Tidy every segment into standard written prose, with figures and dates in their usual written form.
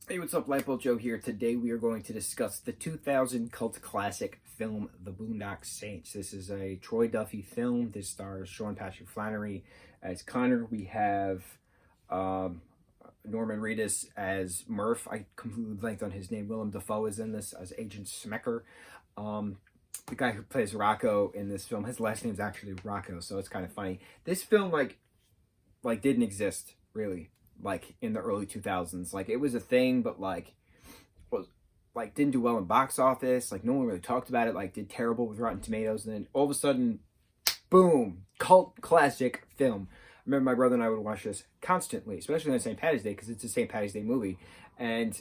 Hey, what's up? Lightboltjoe here. Today we are going to discuss the 2000 cult classic film, The Boondock Saints. This is a Troy Duffy film. This stars Sean Patrick Flannery as Connor. We have um, Norman Reedus as Murph. I completely blanked on his name. Willem Dafoe is in this as Agent Smecker. The guy who plays Rocco in this film, his last name is actually Rocco, so it's kind of funny. This film, like didn't exist really, like in the early 2000s. Like it was a thing, but was didn't do well in box office. Like no one really talked about it. Like did terrible with Rotten Tomatoes, and then all of a sudden, boom, cult classic film. I remember my brother and I would watch this constantly, especially on St. Patty's Day, because it's a St. Patty's Day movie. And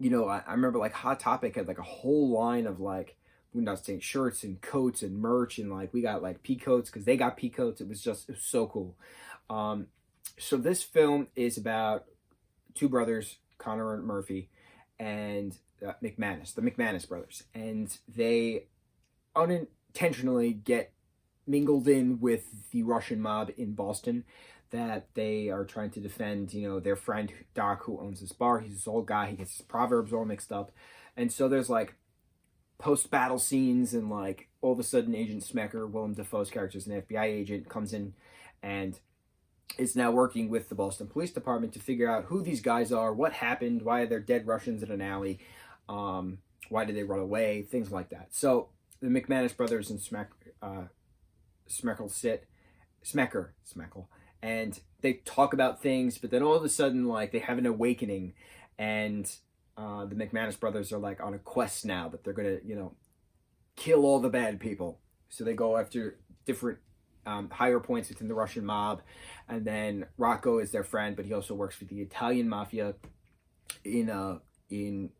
I remember like Hot Topic had like a whole line of like Boondock Saints shirts and coats and merch, and like we got like pea coats because they got pea coats. It was so cool. So this film is about two brothers, Connor and Murphy, and the McManus brothers, and they unintentionally get mingled in with the Russian mob in Boston that they are trying to defend, their friend Doc, who owns this bar. He's this old guy. He gets his proverbs all mixed up. And so there's like post-battle scenes, and like all of a sudden Agent Smecker, Willem Dafoe's character, is an FBI agent, comes in and is now working with the Boston Police Department to figure out who these guys are, what happened, why are there dead Russians in an alley, why did they run away, things like that. So the McManus brothers and Smecker, and they talk about things, but then all of a sudden, like, they have an awakening, and the McManus brothers are like on a quest now that they're gonna, kill all the bad people. So they go after different higher points within the Russian mob, and then Rocco is their friend, but he also works for the Italian mafia in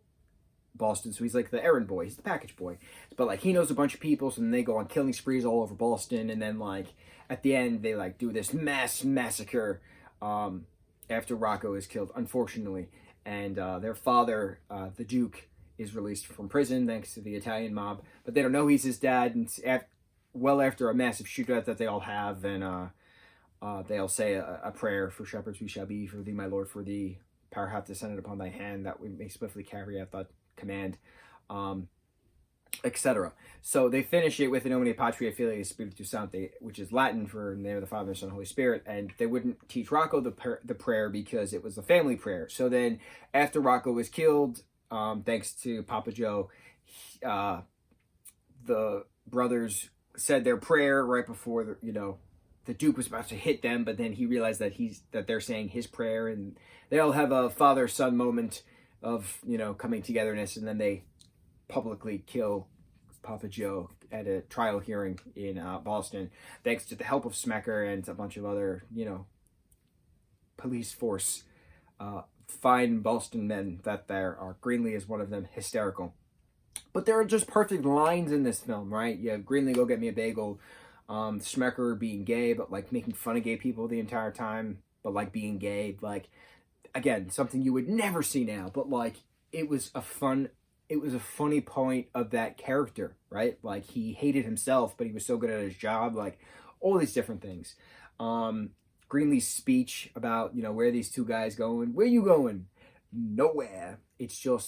Boston. So he's like the errand boy, he's the package boy, but like he knows a bunch of people. So then they go on killing sprees all over Boston, and then like at the end they like do this mass massacre after Rocco is killed, unfortunately, and their father, the Duke, is released from prison thanks to the Italian mob, but they don't know he's his dad. And after a massive shootout that they all have, and they all say a prayer: "For shepherds we shall be, for thee, my Lord, for thee, power hath descended upon thy hand, that we may swiftly carry out that command," etc. So they finish it with "In nomine Patria Filii Spiritus Sancti," which is Latin for "in the name of the Father, Son, and Holy Spirit." And they wouldn't teach Rocco the prayer because it was a family prayer. So then, after Rocco was killed, thanks to Papa Joe, the brothers said their prayer right before the Duke was about to hit them, but then he realized that they're saying his prayer, and they all have a father-son moment of coming togetherness, and then they publicly kill Papa Joe at a trial hearing in Boston, thanks to the help of Smecker and a bunch of other police force fine Boston men that there are. Greenlee is one of them. Hysterical. But there are just perfect lines in this film, right? You have Greenlee, "Go get me a bagel." Smecker being gay, but like making fun of gay people the entire time, but like being gay, like, again, something you would never see now, but like it was a funny point of that character, right? Like he hated himself, but he was so good at his job, like all these different things. Greenlee's speech about, where are these two guys going? Where you going? Nowhere. It's so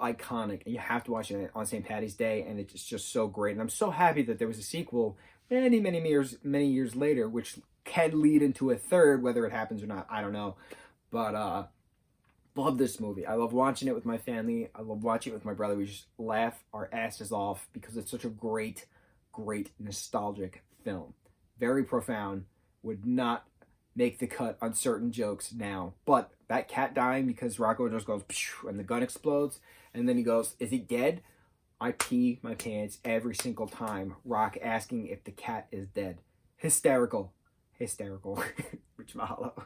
iconic, and you have to watch it on St. Patty's Day, and it's just so great. And I'm so happy that there was a sequel many years later, which can lead into a third. Whether it happens or not, I don't know. But love this movie. I love watching it with my family. I love watching it with my brother. We just laugh our asses off because it's such a great nostalgic film. Very profound. Would not make the cut on certain jokes now. But that cat dying because Rocco just goes and the gun explodes, and then he goes, "Is he dead?" I pee my pants every single time Rock asking if the cat is dead. Hysterical. Rich mahalo.